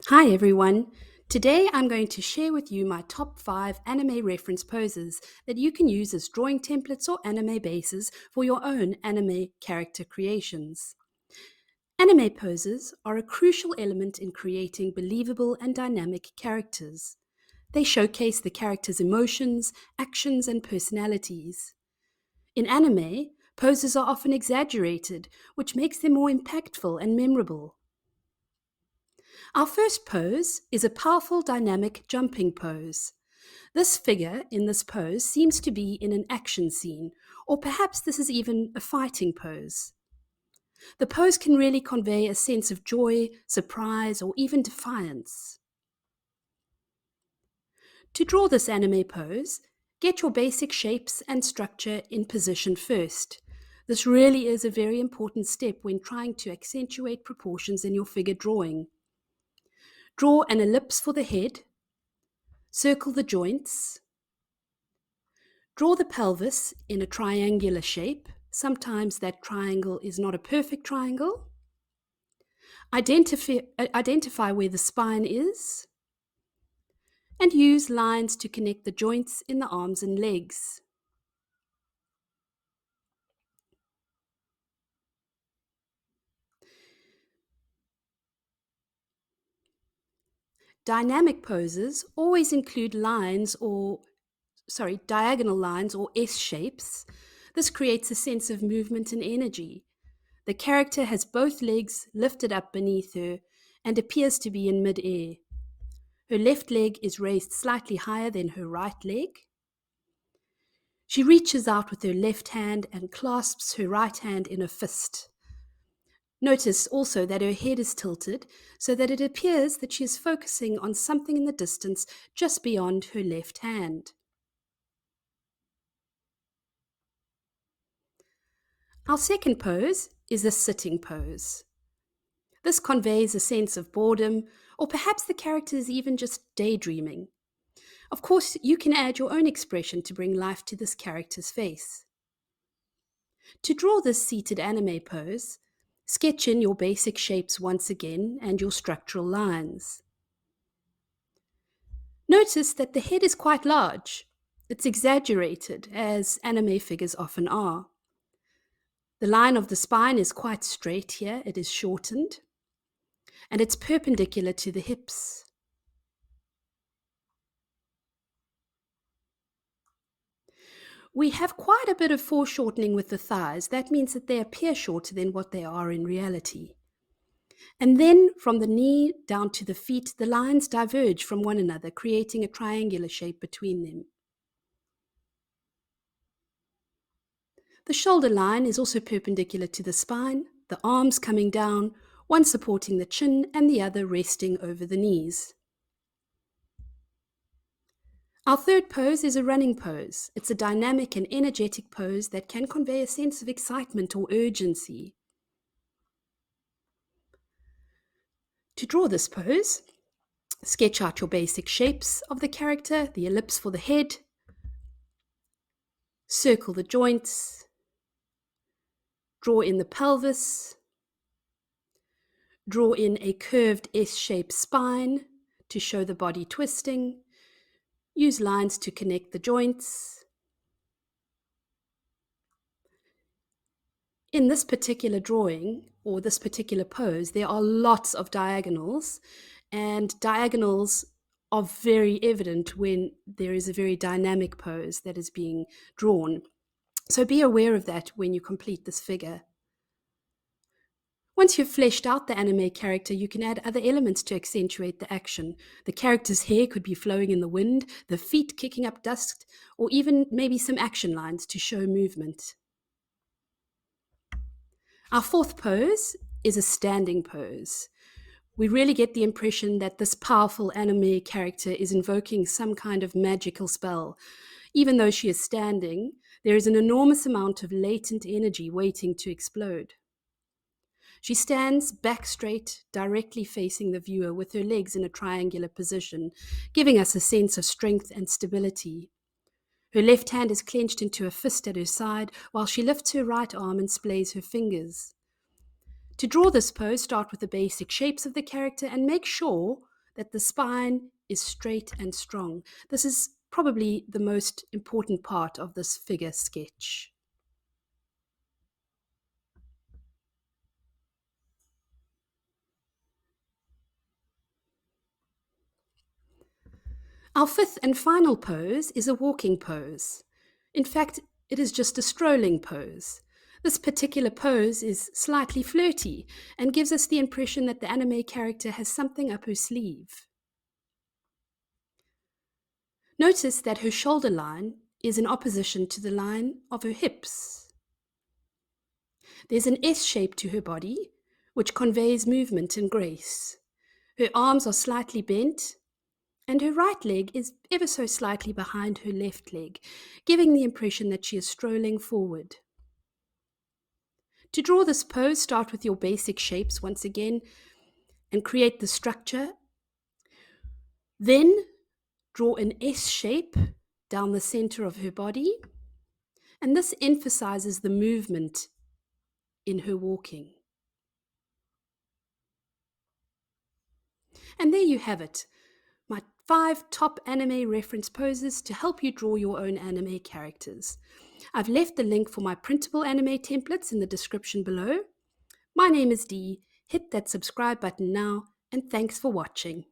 Hi everyone. Today I'm going to share with you my top 5 anime reference poses that you can use as drawing templates or anime bases for your own anime character creations. Anime poses are a crucial element in creating believable and dynamic characters. They showcase the character's emotions, actions, and personalities. In anime, poses are often exaggerated, which makes them more impactful and memorable. Our first pose is a powerful dynamic jumping pose. This figure in this pose seems to be in an action scene, or perhaps this is even a fighting pose. The pose can really convey a sense of joy, surprise, or even defiance. To draw this anime pose, get your basic shapes and structure in position first. This really is a very important step when trying to accentuate proportions in your figure drawing. Draw an ellipse for the head. Circle the joints. Draw the pelvis in a triangular shape. Sometimes that triangle is not a perfect triangle. Identify where the spine is. And use lines to connect the joints in the arms and legs. Dynamic poses always include diagonal lines or S shapes. This creates a sense of movement and energy. The character has both legs lifted up beneath her and appears to be in mid-air. Her left leg is raised slightly higher than her right leg. She reaches out with her left hand and clasps her right hand in a fist. Notice also that her head is tilted so that it appears that she is focusing on something in the distance just beyond her left hand. Our second pose is a sitting pose. This conveys a sense of boredom, or perhaps the character is even just daydreaming. Of course, you can add your own expression to bring life to this character's face. To draw this seated anime pose, sketch in your basic shapes once again and your structural lines. Notice that the head is quite large. It's exaggerated, as anime figures often are. The line of the spine is quite straight here, it is shortened, and it's perpendicular to the hips. We have quite a bit of foreshortening with the thighs. That means that they appear shorter than what they are in reality. And then from the knee down to the feet, the lines diverge from one another, creating a triangular shape between them. The shoulder line is also perpendicular to the spine, the arms coming down, one supporting the chin and the other resting over the knees. Our third pose is a running pose. It's a dynamic and energetic pose that can convey a sense of excitement or urgency. To draw this pose, sketch out your basic shapes of the character, the ellipse for the head, circle the joints, draw in the pelvis, draw in a curved S-shaped spine to show the body twisting, use lines to connect the joints. In this particular drawing, or this particular pose, there are lots of diagonals, and diagonals are very evident when there is a very dynamic pose that is being drawn. So be aware of that when you complete this figure. Once you've fleshed out the anime character, you can add other elements to accentuate the action. The character's hair could be flowing in the wind, the feet kicking up dust, or even maybe some action lines to show movement. Our fourth pose is a standing pose. We really get the impression that this powerful anime character is invoking some kind of magical spell. Even though she is standing, there is an enormous amount of latent energy waiting to explode. She stands back straight, directly facing the viewer with her legs in a triangular position, giving us a sense of strength and stability. Her left hand is clenched into a fist at her side, while she lifts her right arm and splays her fingers. To draw this pose, start with the basic shapes of the character and make sure that the spine is straight and strong. This is probably the most important part of this figure sketch. Our fifth and final pose is a walking pose. In fact, it is just a strolling pose. This particular pose is slightly flirty and gives us the impression that the anime character has something up her sleeve. Notice that her shoulder line is in opposition to the line of her hips. There's an S shape to her body, which conveys movement and grace. Her arms are slightly bent, and her right leg is ever so slightly behind her left leg, giving the impression that she is strolling forward. To draw this pose, start with your basic shapes once again and create the structure. Then draw an S shape down the center of her body, and this emphasizes the movement in her walking. And there you have it, my 5 top anime reference poses to help you draw your own anime characters. I've left the link for my printable anime templates in the description below. My name is Dee. Hit that subscribe button now, and thanks for watching.